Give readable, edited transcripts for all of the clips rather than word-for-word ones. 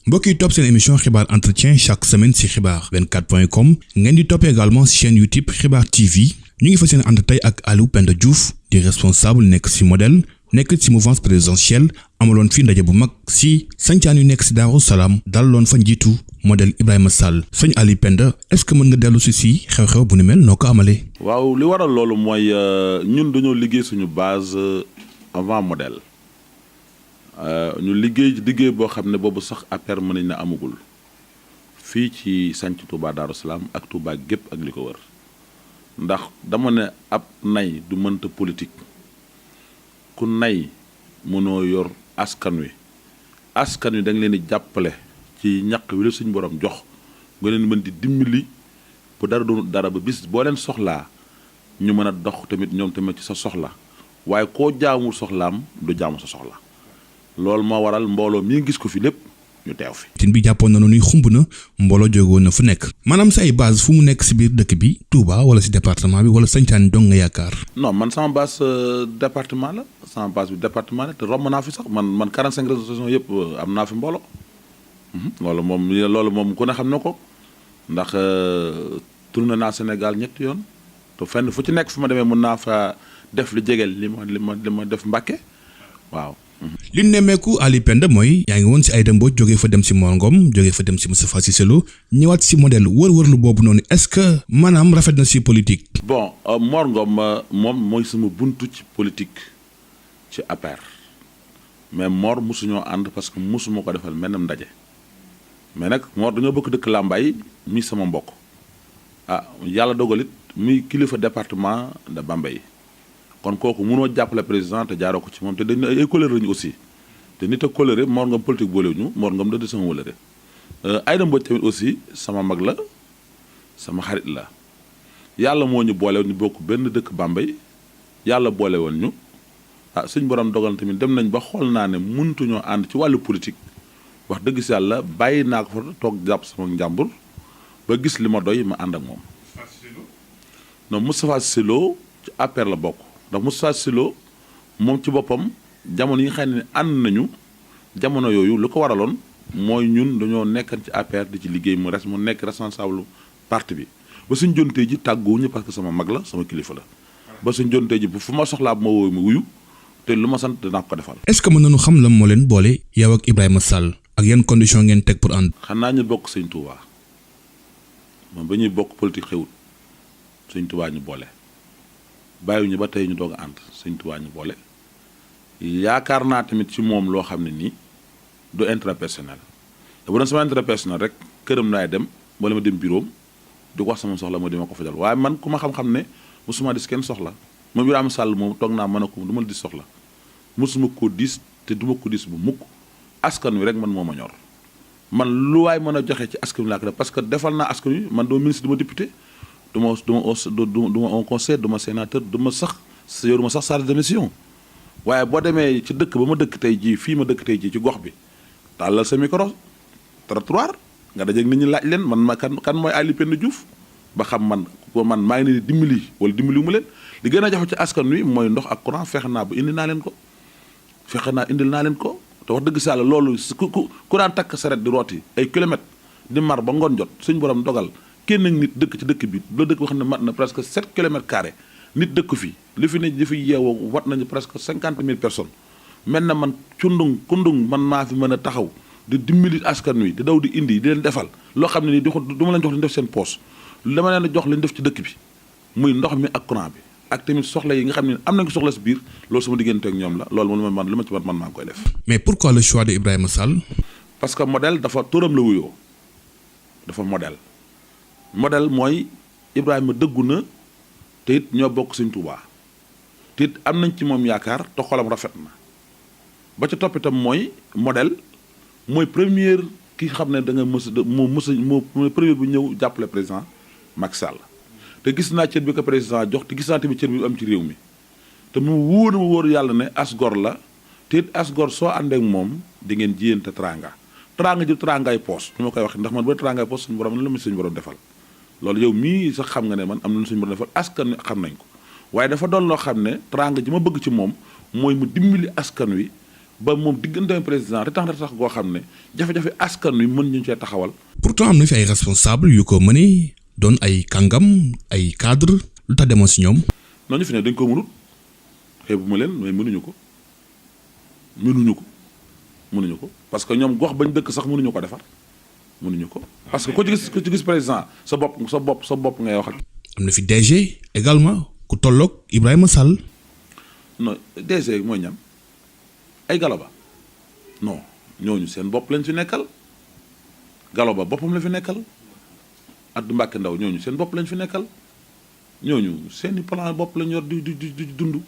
mbokk yi topp seen émission xibaar entretien chaque semaine ci xibaar 24.com ngeen di topp également ci chaîne YouTube xibaar TV ñu ngi fas yéene ànd tey ak Aliou Penda Diouf di responsable nekk ci modèle nekk ci mouvance présidentielle amaloon fi ndaje bu mag ci sancaan yu nekk ci Daaru Salaam dalaloon fa njiitu modèle Ibrahima Sall sëñ Aliou Penda est-ce que mën nga dellu ci xew-xew bu ni mel noo ko amalee. waaw li waral loolu mooy ñun dañoo liggéey suñu base avant modèle ñu liggéey boo xam ne boobu sax APR mën nañ na amagul fii ci sanc Touba Daaru Salaam ak Touba gépp ak li ko wër ndax dama ne ab nay du mënta politique ku nay mënoo yor askan wi da nga leen di jàppale ci ñaq wi la suñu borom jox nga leen mën di dimbali bu dara doon dara ba bis boo leen soxlaa ñu mën a dox tamit ñoom tamit ci sa soxla waaye koo jaamul soxlaam du jaamu sa soxla loolu moo waral mbooloo mi gis ko fi lépp ñu teew fi. tin bi jàppoon na ni xumb na mbooloo jógoon na fu nekk. maanaam sa ay base fu mu nekk si biir dëkk bi Touba wala si département bi wala sañcaan dong nga yaakaar. non man sama base département la sama base bi département la te romb naa fi sax man 45 régions yëpp am naa fi mbooloo. loolu moom ku ne xam na ko ndax tourné naa Sénégal ñetti yoon te fenn fu ci nekk fu ma demee mën naa fa def lu jegeel li ma def Mbàkke waaw. li nemmeeku Aliou Penda mooy yaa ngi woon ci Aïda Mbodj jógee fa dem ci Mor Ngom jógee fa dem ci Moustapha Cissé Lo ñëwaat ci modèle wër-wërlu boobu noonu est-ce que maanaam rafet na ci politique. bon Mor Ngom moom mooy sama buntu ci politique ci APR mais Mor mosuñoo ànd parce que mosuma ko defal menn ndaje mais nag Mor dañoo bokk dëkk Lambaye mi sama mbokk yàlla dogalit muy kilifa département de Bambey. kon kooku mënoo jàppale président te jaaroo ko ci moom te dañ ay colère lañu aussi te nit a colère Mor Ngom politique boolewuñu Mor Ngom da di sama wëlëre Aïda Mbodj tamit aussi sama mag la sama xarit la yàlla moo ñu boole ñu bokk benn dëkk Bambey yàlla boole woon ñu suñ borom dogal tamit dem nañ ba xool naa ne mëntuñoo ànd ci wàllu politique wax dëgg si yàlla bàyyi naa ko fa toog jàpp sama njàmbur ba gis li ma doy ma ànd ak moom. non Moustapha Cissé Lo ci APR la bokk. ndax Moustapha Cissé Lo moom ci boppam jamono yi nga xam ne ànd nañu jamono yooyu lu ko waraloon mooy ñun dañoo nekkan ci APR di ci liggéey mu nekk responsable parti bi ba suñ jontee ji tàgguwuñu parce que sama mag la sama kilifa la ba suñ jontee ji bu fu ma soxlaa bu ma woowu ma wuyu te lu ma sant dinaa ko defal. est-ce que mën nañu xam lan moo leen boole yow ak Ibrahima Sall ak yan condition ngeen teg pour ànd. xanaa ñu bokk Sëñ Touba moom ba ñuy bokk politique xewut Sëñ Touba ñu boole. bàyyiwuñu ba tey ñu doog a ànd Sëñ Tuubaa ñu boole yaakaar naa tamit ci moom loo xam ne nii du intérêt personnel te bu doon sama intérêt personnel rek këram laay dem wala ma dem bureau di ko wax sama soxla ma di ma ko fajal waaye man ku ma xam-xam ne mosuma dis kenn soxla moom Ibrahima Sall moom toog naa mën a ko du ma la dis soxla mosuma ko dis te du ma ko dis bu mukk askan wi rek man moo ma ñor man lu waay mën a joxe ci askan wi laa ko def parce que defal naa askan wi man duma ministre duma député duma un conseil duma sénateur duma sax yoruma sax chargé de mission waaye boo demee ci dëkk ba ma dëkk tey jii fii ma dëkk tey jii ci gox bi tàllal sa micro trottoir nga dajeeg nit ñi laaj leen man ma kan mooy Aliou Penda Diouf ba xam man maa ngi ne dimbali wala dimbali mu leen li gën a jafe ci askan wi mooy ndox ak courant fexe naa ba indil naa leen ko te wax dëgg saa la loolu ku daan takk saret di rooti ay kilomètres di mar ba ngoon jot suñ borom dogal kenn nit dëkk ci dëkk bi la dëkk boo xam ne mat na presque 7 kilomètres carrés nit dëkk fi li fi ne di fi yeewoo wat nañu presque 50,000 personnes mel na man kundung man maa fi mën a taxaw di dimbali askan wi di daw di indi di leen defal loo xam ne nii du ma leen jox li ñu def seen poche dama leen a jox li ñu def ci dëkk bi muy ndox mi ak courant bi ak tamit soxla yi nga xam ne am nañ ko soxla si biir loolu sama diggante ak ñoom la loolu man li ma ci man maa ngi koy def. mais pourquoi le choix de Ibrahima Sall. parce que modèle dafa turam la wuyoo dafa modèle mooy Ibrahima dëggu na te it ñoo bokk Sëñ Tuubaa te it am nañ ci moom yaakaar te xolam rafet na ba ca topp itam mooy modèle mooy première ki xam ne da nga moo première bu ñëw jàppale président Macky Sall te gis naa cër bi ko président jox te gis naa tamit cër bi am ci réew mi te mu wóor yàlla ne as gor la te it as gor soo àndeek moom di ngeen jiyante teraanga ji teraangaay poos ñu ma koy wax ndax man ba teraangaay poos suñu borom la ma suñu borom defal loolu yow mii sax xam nga ne man am na suñu borom defal askan wi xam nañ ko waaye dafa doon loo xam ne teraanga ji ma bëgg ci moom mooy mu dimbali askan wi ba moom diggante président retax goo xam ne jafe-jafe askan wi mën ñu cee taxawal. pourtant am na fi ay responsable yu ko mënee doon ay kàngam ay cadre lu tax demoon si ñoom. non ñu fi ne dañ ko mënut xeebu ma leen mais mënuñu ko parce que ñoom gox bañ dëkk sax mënuñu ko defar mënuñu ko parce que ku ci gis président sa bopp ngay waxal. am na fi DG également ku tolloog Ibrahima Sall. non DG mooy ñam ay Galoba non ñooñu seen bopp lañ fi nekkal Galoba boppam la fi nekkal Abdou Mbacke Ndaw ñooñu seen bopp lañ fi nekkal ñooñu seeni plan bopp lañ yor di dund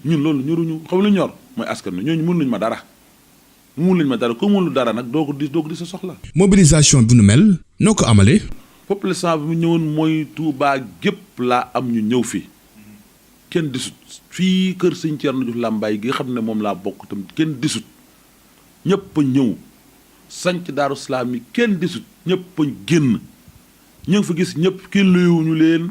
ñun loolu ñoruñu xam lu ñor mooy askan wi ñooñu mënuñ ma dara ko mënul dara nag doo ko di sa soxla. mobilisation bi nu mel noo ko amalee. population bi mu ñëwoon mooy Touba gépp laa am ñu ñëw fi kenn disut fii kër Sëñ Thierno Diouf Lambaye gi xam ne moom laa bokk tam kenn disut ñëpp a ñëw sanc Daaru Salaam yi kenn disut ñëpp a génn ñu ngi fa gis ñëpp kenn luyuwuñu leen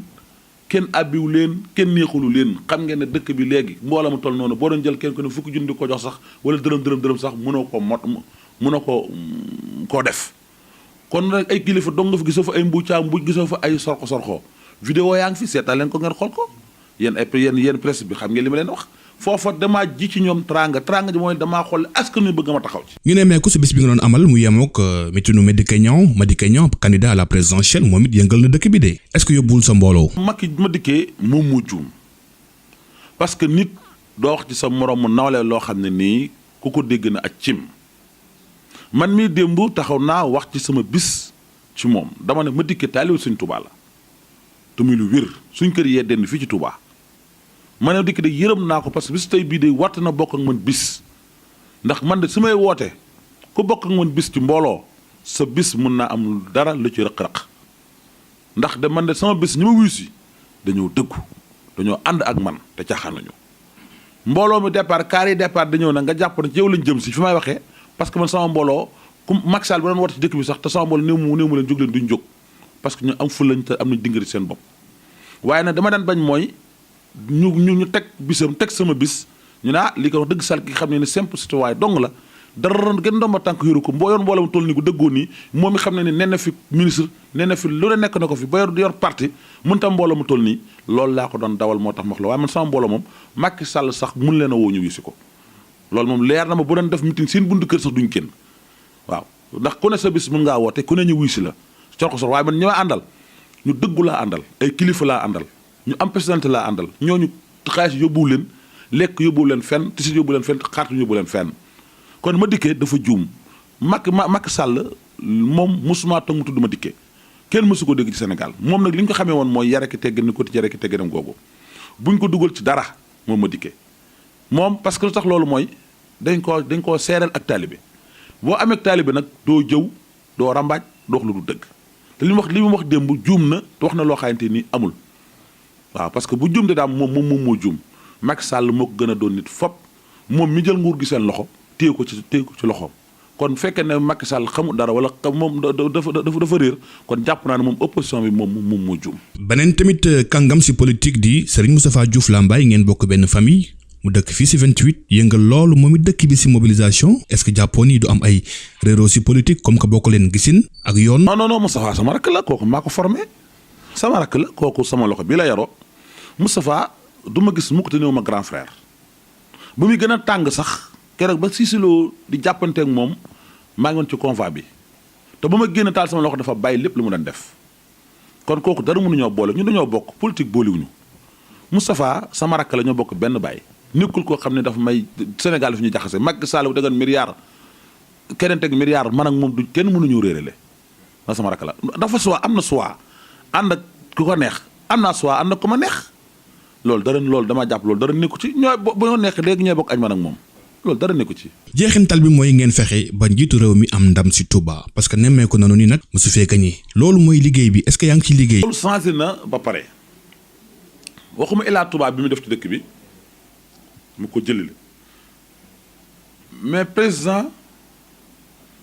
kenn abbiwu leen kenn neexulu leen xam ngeen ne dëkk bi léegi mbooloo mu toll noonu boo doon jël kenn ko ne fukki junni di ko jox sax wala dërëm sax mënoo koo def kon rek ay kilifa dong nga fi gisoo fa ay mbuuj gisoo fa ay sorxo vidéo yaa ngi fi seetaan leen ko ngeen xool ko yéen presse bi xam ngeen li ma leen wax foofa damaa ji ci ñoom tranga ji mooy damaa xool askan wi bëgg ma taxaw ci. ñu ne meeku si bis bi nga doon amal mu yemook mitinu Madické Niang candidat à la présidentielle moom it yëngal na dëkk bi de est-ce que yóbbuwul sa mbooloo. Madické moom moo juum parce que nit doo wax ci sa morom mu nawle loo xam ne nii ku ko dégg na ak cim man mii démb taxaw naa wax ci sama bis ci moom dama ne Madické taalibu Sëñ Tuubaa la te muy lu wér suñ kër yee denn fii ci Tuubaa ma ne dikk de yërëm naa ko parce que bis tey bii de wàtt na bokk ak man bis ndax man de su may woote ku bokk ak man bis ci mbooloo sa bis mun naa am dara lu ci rëq-rëq ndax de man de sama bis ñi ma wuyu si dañoo dëggu dañoo ànd ak man te caaxaanuñu mbooloo mi départ kaar yi départ dañëw nag nga jàpp ne ci yow lañ jëm si fi may waxee parce que man sama mbooloo ku Macky Sall ba doon woote ci dëkk bi sax te sama mbooloo néew mu leen jóg leen duñ jóg parce que ñu am ful lañ te am nañ dingari seen bopp waaye nag dama daan bañ mooy ñu teg bisam teg sama bis ñu ne li ko wax dëgg sal ki xam ne simple citoyen dong la dara gën ndomba tànk yoru ko yoon mbooloo mu toll nii ku dëggoo nii moom mi xam ne nee na fi ministre nee na fi lu ne nekk na ko fi ba yor parti mën tam mbooloo mu toll nii loolu laa ko doon dawal moo tax ma wax la waaye man sama mbooloo moom Macky Sall sax mun leen a woo ñu wisi ko loolu moom leer na ma bu doon def meeting seen buntu kër sax duñ kenn waaw ndax ku ne sa bis mën ngaa woote ku ne ñu wisi la corko sor waaye man ñi ma àndal ñu dëggu laa àndal ay kilifa laa àndal ñu am personnalité laa àndal ñooñu xaalis yóbbuwu leen lekk yóbbuwu leen fenn tisit yóbbuwu leen fenn xaartu yóbbuwu leen fenn kon Madické dafa juum Macky Sall moom mosuma toog mu tudd Madické kenn mësu ko dégg ci Sénégal moom nag li ñu ko xamee woon mooy yare ki teggin ni ko ci yare ki tegginam googu buñ ko dugal ci dara moom Madické moom parce que lu tax loolu mooy dañ koo seeral ak taalibe boo amee ak taalibe nag doo jëw doo rambaaj doo wax lu du dëgg te li mu wax démb juum na te wax na loo xamante ni amul waaw parce que bu juum de daam moom moo juum Macky Sall moo ko gën a doon nit fop moom mi jël nguur gi seen loxo téye ko ci loxoom kon fekkee ne Macky Sall xamul dara wala moom dafa réer kon jàpp naa ne moom opposition bi moom moo juum. beneen tamit kàngam si politique di Serigne Moustapha Diouf Lambaye ngeen bokk benn famille mu dëkk fii si 28 yëngal loolu moom it dëkk bi si mobilisation est-ce que jàppoon ni du am ay réeroo si politique comme que bokk leen gisin ak yoon. non Moustapha sama rakk la kooku maa ko formé sama rakk la kooku sama loxo bii la yaroo Moustapha du ma gis mukk te néew ma grand frère bu muy gën a tàng sax keroog ba Cissé-Lo di jàppanteek moom maa ngi woon ci convoi bi te ba ma génn taal sama loxo dafa bàyyi lépp lu mu doon def kon kooku dara mënuñoo boole ñu dañoo bokk politique boolewuñu Moustapha sama rakk la ñoo bokk benn baay nekkul koo xam ne dafa may Sénégal fi ñu jaxase Macky Sall bu tegoon milliard keneen teg milliard man ak moom du kenn mënuñu réerale la sama rakk la dafa soit am na soit ànd ak ku ko neex am naa soit ànd ak ku ma neex loolu dama jàpp loolu dara nekku ci ñooy bu ñoo nekk léegi ñooy bokk añ man ak moom loolu dara nekku ci. jeexintal bi mooy ngeen fexe ba njiitu réew mi am ndam si Touba parce que nemmeeku nanu ni nag mosu fee gagné loolu mooy liggéey bi est-ce que yaa ngi ci liggéey. loolu changé na ba pare waxuma Ila Touba bi mu def ci dëkk bi mu ko jëlile mais président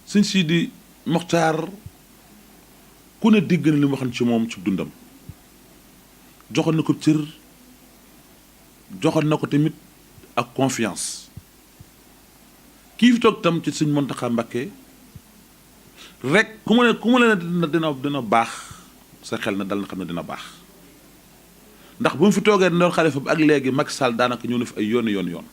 Sëñ Sidi Mokhtar ku ne dégg na li mu waxoon ci moom ci dundam joxoon na ko cër joxoon na ko tamit ak confiance kii fi toog tam ci sëñ Mountakha Mbacké rek ku mu ne dina baax sa xel na dal na xam ne dina baax ndax bu mu fi toogee doon xalifa bi ak léegi Macky Sall daanaka ñëw na fi ay yoon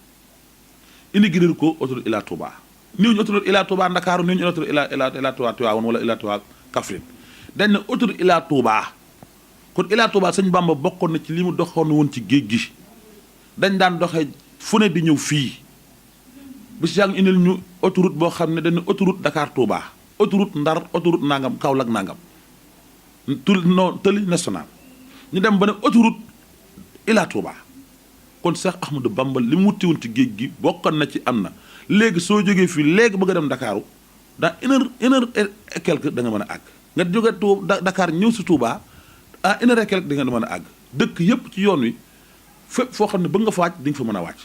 inauguré ko autoroute Ila Touba néew ñu autoroute Ila Touba Ndakaaru néew ñu autoroute Ila Touba Tivaouane wala Ila Touba Kaffrine dañ ne autoroute Ila Touba kon Ila Touba sëñ Bamba bokkoon na ci li mu doxoon woon ci géej gi dañ daan doxee fu ne di ñëw fii bis yaa ngi indil ñu autoroute boo xam ne dañ ne autoroute Dakar Touba autoroute Ndar autoroute nangam Kaolack nangam tëli national ñu dem ba ne autoroute Ila Touba kon Cheikh Ahmadou Bamba li mu wuti woon ci géej gi bokkoon na ci am na léegi soo jógee fii léegi bëgg a dem Ndakaaru dans une heure et quelque da nga mën a àgg nga jóge Dakar ñëw si Touba à une heure et quelque da nga mën a àgg dëkk yépp ci yoon wi fépp foo xam ne bëgg nga fa wàcc di nga fa mën a wàcc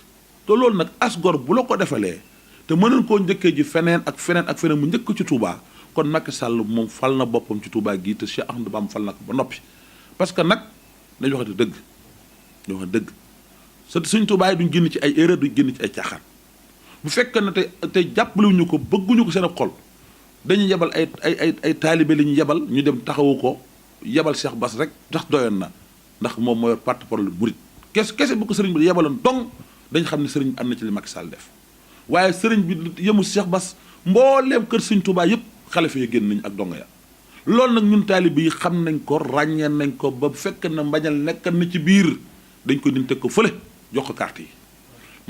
te loolu nag as gor bu la ko defalee te mënoon koo njëkkee ji feneen ak feneen mu njëkk ci Touba kon Macky Sall moom fal na boppam ci Touba gii te Cheikh Ahmadou Bamba fal na ko ba noppi parce que nag dañu waxati dëgg ñu wax dëgg suñ Touba yi duñ génn ci ay erreur duñ génn ci ay caaxaan bu fekkee ne tey jàppalewuñu ko bëgguñu ko seen xol dañuy yebal ay taalibe li ñu yebal ñu dem taxawu ko yebal Cheikh Bass rek tax doyoon na ndax moom mooy porte-parole murit kese bu ko sëriñ bi yebaloon dong dañ xam ne sëriñ bi am na ci li Macky Sall def waaye sëriñ bi yemul Cheikh Bass mbooleem kër suñ Touba yëpp xalifa yi génn nañ ak donga ya loolu nag ñun taalibe yi xam nañ ko ràññee nañ ko ba fekk na mbañal nekk na ci biir dañ ko din teg ko fële jox ko carte yi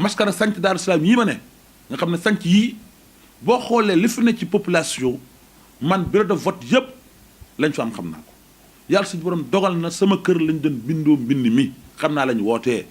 maskana sanc Daaru Salaam yii ma ne nga xam ne sanc yii boo xoolee li fi ne ci population man bureau de vote yëpp lañ fa am xam naa ko yàlla suñu borom dogal na sama kër lañ doon bindoo mbind mi xam naa lañ wootee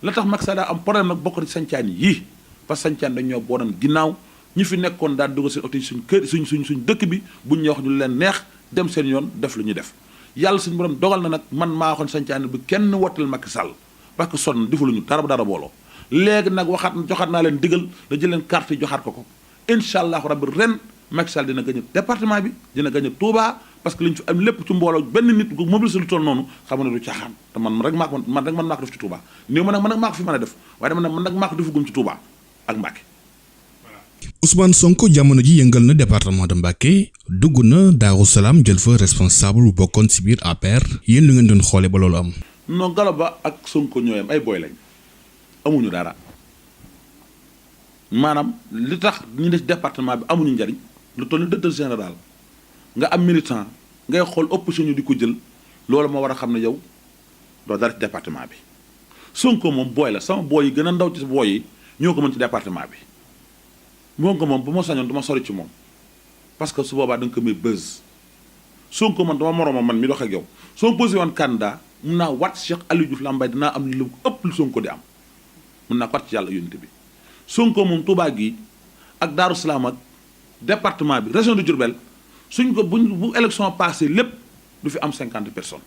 la tax Macky Sall daa am problème nag bokk ci sancaan yii parce que sancaan dañ ñoo boonoon ginnaaw ñi fi nekkoon daan dugal seen oto yi suñ kër suñ dëkk bi buñ ñu wax ñu leen neex dem seen yoon def lu ñu def yàlla suñu borom dogal na nag man maa waxoon sancaan bi kenn wottal Macky Sall parce que sonn defaluñu dara booloo léegi nag joxaat naa leen digal da jël leen carte yi joxaat ko incha allahu rabbi ren Macky Sall dina gagné département bi dina gagné Touba parce que li ñu fi am lépp ci mbooloo benn nit gu mobilisé lu toll noonu xam ne du caaxaan te man rek maa ko def ci Touba néew man nag maa ko fi mën a def waaye dama ne man nag maa ko defagum ci Touba ak Mbacké. Ousmane Sonko jamono ji yëngal na département de Mbacké dugg na Daaru Salaam jël fa responsable bu bokkoon ci biir APR yéen lu ngeen doon xoolee ba loolu am. non Gallo Ba ak Sonko ñooyam ay boy lañ amuñu dara maanaam li tax ñu ne ci département bi amuñu njariñ lu toll ni directeur général nga am militant ngay xool opposition ñu di ko jël loolu moo war a xam ne yow doo dara ci département bi Sonko moom booy la sama booy yi gën a ndaw ci booy yi ñoo ko mën ci département bi Sonko moom bu ma sañoon du ma sori ci moom parce que su boobaa da nga ko may buzz Sonko man dama moroomam man mi dox ak yow soo posé woon candidat mun naa wat Cheikh Aliou Diouf Lambaye dinaa am lu ëpp lu Sonko di am mun naa ko wat ci yàlla yónni bi Sonko moom Touba gi ak Daaru Salaam ak département bi région de Diourbel suñ ko bu élection passé lépp du fi am 50 personnes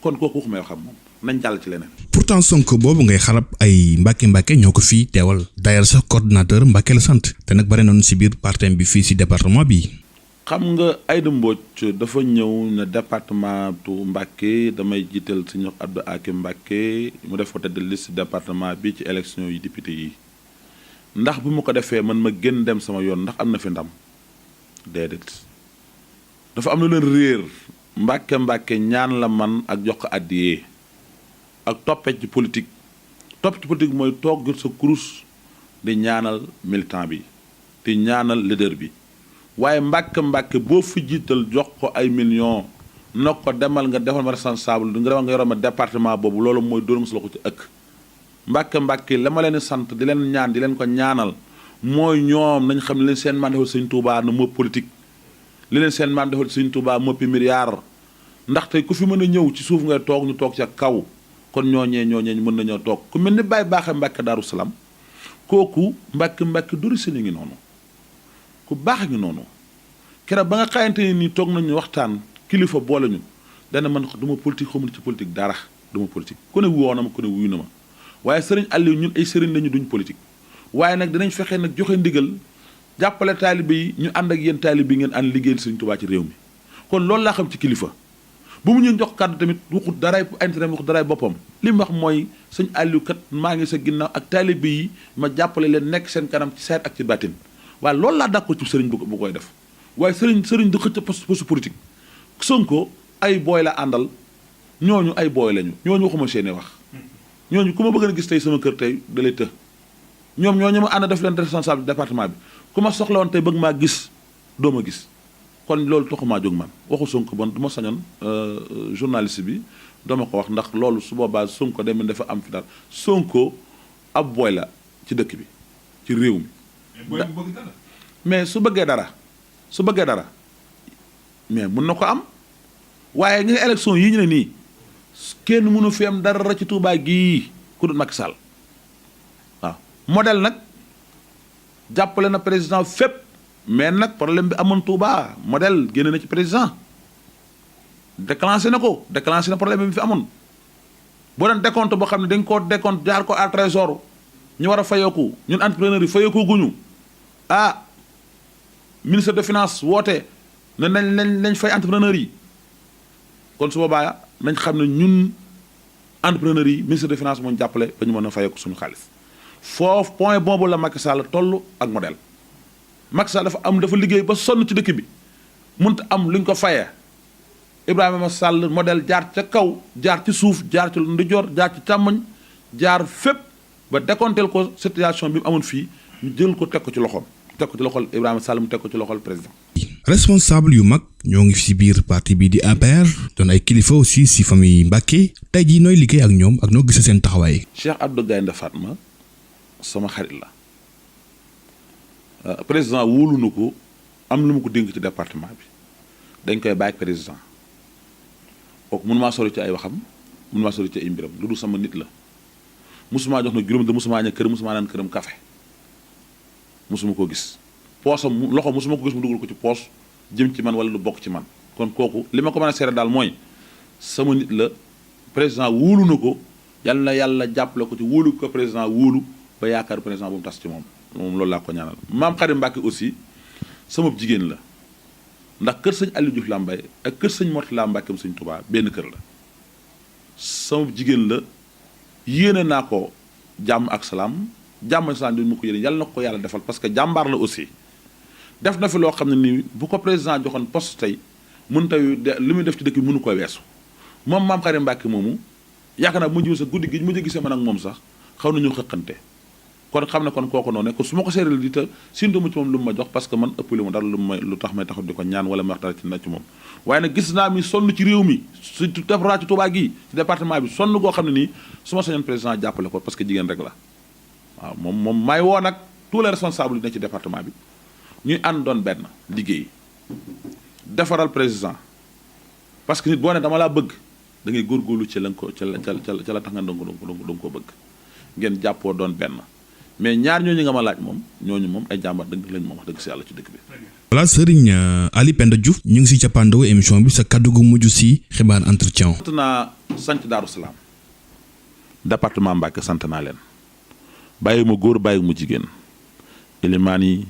kon kooku waxuma yoo xam moom nañ jàll ci leneen. pourtant Sonko boobu ngay xarab ay Mbacké ñoo ko fii teewal d'ailleurs sax coordinateur Mbacké la sant te nag bare nañu ci biir partem bi fii ci département bi. xam nga Aïda Mbodj dafa ñëw ne département tu Mbacké damay jiital Sëñ Abdou Hakim Mbacké mu def ko tête de liste département bi ci élection yi député yi ndax bu mu ko defee man ma gën dem sama yoon ndax am na fi ndam déedéet dafa am lu leen réer Mbacké ñaan la man ak jox ko àddiyee ak toppee ci politique mooy toog jot sa kurus di ñaanal militant bi di ñaanal leader bi waaye Mbacké boo fi jiital jox ko ay millions nag ko demal nga defal ma responsable nga demal nga yoroon ma département boobu loolu mooy dóoram sa loxo ci ëkk Mbacké la ma leen sant di leen ñaan di leen ko ñaanal mooy ñoom nañ xam ne leen seen maam defal Sëñ Touba na moo politique li leen seen maam defal Sëñ Touba moppi milliard ndax tey ku fi mën a ñëw ci suuf ngay toog ñu toog ca kaw kon ñooñee mën nañoo toog ku mel ni Baye Baaxe Mbacké Daaru Salaam kooku Mbacké dori seen ngi noonu ku baax ngi noonu keroog ba nga xayante ni toog nañu waxtaan kilifa boole ñu dana man duma politique xamul ci politique dara duma politique ku ne woo na ma ku ne wuyu na ma waaye sëriñ Aliou ñun ay sëriñ lañu duñ politique waaye nag dinañ fexe nag joxe ndigal jàppale taalibe yi ñu ànd ak yéen taalibe yi ngeen ànd liggéeyal Sëriñ Tuubaa ci réew mi kon loolu laa xam ci kilifa bu mu ñu jox kàddu tamit waxut daraay intérêt waxut daraay boppam li mu wax mooy sëñ Aliou kat maa ngi sa ginnaaw ak taalibe yi ma jàppale leen nekk seen kanam ci seet ak ci bàttin waaye loolu laa d'accord ci sëriñ bu koy def waaye sëriñ du xëcc poste politique Sonko ay booy la àndal ñooñu ay booy lañu ñooñu waxuma seeni wax ñooñu ku ma bëgg a gis tey sama kër tey da lay të ñoom ñooñu ma ànd def leen responsable département bi ku ma soxla woon tey bëgg maa gis doo ma gis kon loolu taxumaa jóg man waxu Sonko bon du ma sañoon journaliste bi dama ko wax ndax loolu su boobaa Sonko demee dafa am fi dara Sonko ab booy la ci dëkk bi ci réew mi. mais su bëggee dara mais mun na ko am waaye nga élection yi ñu ne nii kenn mënu fi am dara ci Touba gii ku dul Macky Sall waaw modèle nag jàppale na président fépp mais nag problème bi amoon Touba modèle génne na ci président déclenché na problème bi fi amoon boo doon décompte boo xam ne dañ koo décompte jaar ko à trésor ñu war a fayeeku ñun entrepreneur yi fayeeku guñu ministre de finance woote ne nañ fay entrepreneur yi kon su boobaa nañ xam ne ñun entrepreneur yi ministre de finance moo ñu jàppale ba ñu mën a fayeeku suñu xaalis foofu point boobu la Macky Sall toll ak modèle Macky Sall dafa liggéey ba sonn ci dëkk bi mënut am lu ñu ko fayee Ibrahima Sall modèle jaar ca kaw jaar ci suuf jaar ci ndijoor jaar ci càmmoñ jaar fépp ba décompteel ko situation bi mu amoon fii ñu jël ko teg ko ci loxoom Ibrahima Sall mu teg ko ci loxol président. responsable yu mag ñoo ngi ci biir parti bi di APR doon ay kilifa aussi ci famille Mbacké tey jii nooy liggéey ak ñoom ak noo gisee seen taxawaay. Cheikh Abdou Gaynde Fatma sama xarit la président wóolu na ko am lu mu ko dénk ci département bi dañ koy bàyyi ak président kooku mënu maa sori ci ay waxam mënu maa sori ci ay mbiram lu dul sama nit la mosumaa jox na juróom de mosumaa ña kër mosumaa naan këram café mosuma ko gis poosam loxo mosuma ko gis mu dugal ko ci poos jëm ci man wala lu bokk ci man kon kooku li ma ko mën a seere daal mooy sama nit la président wóolu na ko yal na yàlla jàppale ko ci wóolu ko président wóolu ba yaakaar président bu mu tas ci moom loolu laa ko ñaanal maam Xarim Mbàkke aussi sama jigéen la ndax kër sëñ Aliou Diouf Lambaye ak kër sëñ Mortala Mbàkkeem sëñ Touba benn kër la sama jigéen la yéene naa ko jàmm ak salaam di mu ko yéene yàlla na ko yàlla defal parce que jàmbaar la aussi def na fi loo xam ne nii bu ko président joxoon poste tey mën tey li muy def ci dëkk bi mënu ko weesu moom maam Xarim Mbàkke moomu yaakaar naa bu ma jiw sa guddi gi mu gisee man ak moom sax xaw nañu xëqante kon xam ne kon kooku noonu kon su ma ko seeral di te sintuma ci moom lu mu ma jox parce que man ëppali mu dara lu tax may taxaw di ko ñaan wala ma wax dara ci moom waaye nag gis naa mi sonn ci réew mi surtout defaraat ci Touba gii ci département bi sonn goo xam ne nii su ma sañoon président jàppale ko parce que jigéen rek la waaw moom maay woo nag tous les responsables yi ne ci département bi ñuy ànd doon benn liggéey defaral président parce que nit boo ne dama laa bëgg da ngay góorgóorlu ci la nga ko ca la tax nga danga ko bëgg ngeen jàppoo doon benn mais ñaar ñooñu nga ma laaj moom ñooñu moom ay jàmbaar dëgg lañ moom wax dëgg si yàlla ci dëkk bi. voilà Serigne Ali Penda Diouf ñu ngi si cappaandawu émission bi sa kaddu gu mujj si xibaar entretien. sant naa sant Daaru Salaam département Mbacké sant naa leen bàyyi ma góor bàyyi ma jigéen ilimaan yi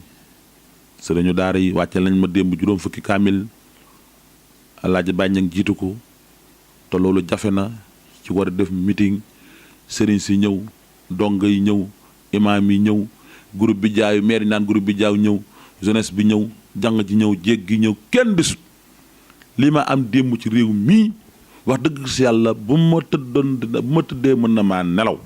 sëriñu daara yi wàcce lañ ma démb juróom fukki kaamil Alaaji Bàññang jiitu ko te loolu jafe na ci war a def meeting sëriñ si ñëw donga yi ñëw imaam yi ñëw groupe bi jaayu maire yi naan groupe bi jaaw ñëw jeunesse bi ñëw jàng ji ñëw jéeg gi ñëw kenn desut li ma am démb ci réew mii wax dëgg si yàlla bu ma tëddee mën na maa nelaw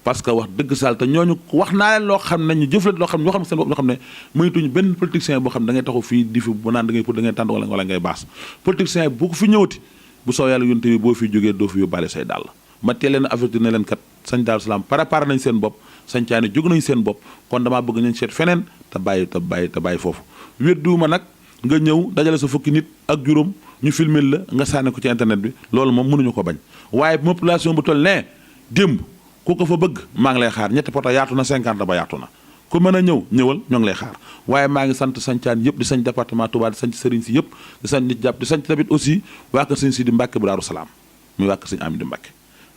parce que wax dëgg si yàlla te ñooñu wax naa leen loo xam ne ñu jëflet loo xam ne ñoo xam ne seen bopp ñoo xam ne mënatuñu benn politicien boo xam ne da ngay taxaw fii di fi bu naan da ngay tànt wala ngay baas politicien bu ko fi ñëwati bu soo yàlla yonte bi boo fi jógee doo fi yóbbaale say dàll ma teel leen avertir ne leen kat sañ Daaru Salaam préparé nañ seen bopp sañcaani jóg nañ seen bopp kon damaa bëgg nañ seet feneen te bàyyi foofu wedduwuma nag nga ñëw dajale sa fukki nit ak juróom ñu filmer la nga sànni ko ci internet bi loolu moom mënuñu ko bañ waaye population bu toll nee démb ku ko fa bëgg maa ngi lay xaar ñetti poto yaatu na 50 ba yaatu na ku mën a ñëwal ñoo ngi lay xaar waaye maa ngi sant sañcaan yëpp di sañ département Touba di sañ sëriñ si yëpp di sañ nit jàpp di sañ tamit aussi waa kër sëñ Sidi Mbàkke bu Daaru Salaam muy waa kër sëñ Amidi Mbàkke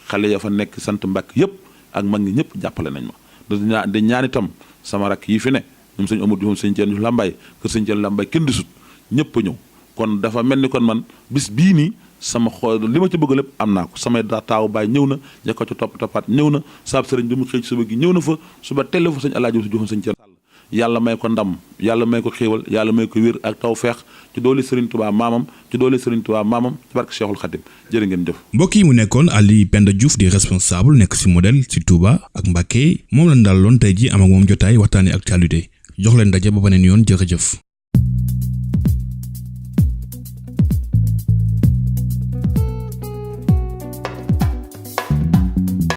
xale ya fa nekk sant Mbàkke yëpp ak mag ñi ñëpp jàppale nañ ma di ñaan itam sama rakk yi fi ne ñoom sëñ Amadou sëñ Thierno Lambaye kër sëñ Thierno Lambaye kenn di sut ñëpp a ñëw kon dafa mel ni kon man bis bii nii sama xool li ma ci bëgg lépp am naa ko samay taaw baay ñëw na ña ko ci toppaat ñëw na saab sëriñ bi mu xëy suba gi ñëw na fa suba telle fa sëñ Alaaji si joxoon sëñ Thierno Sall yàlla may ko ndam yàlla may ko xéewal yàlla may ko wér ak tawfeex ci doole Serigne Touba maamam ci doole Serigne Touba maamam ci barke Cheikhul Khadim jërë ngeen jëf. mbokk yi mu nekkoon Ali Penda Diouf di responsable nekk ci modèle ci Touba ak Mbacké moom lañ dalaloon tey ji am ak moom jotaay waxtaanee actualité jox leen daje ba beneen yoon jërëjëf.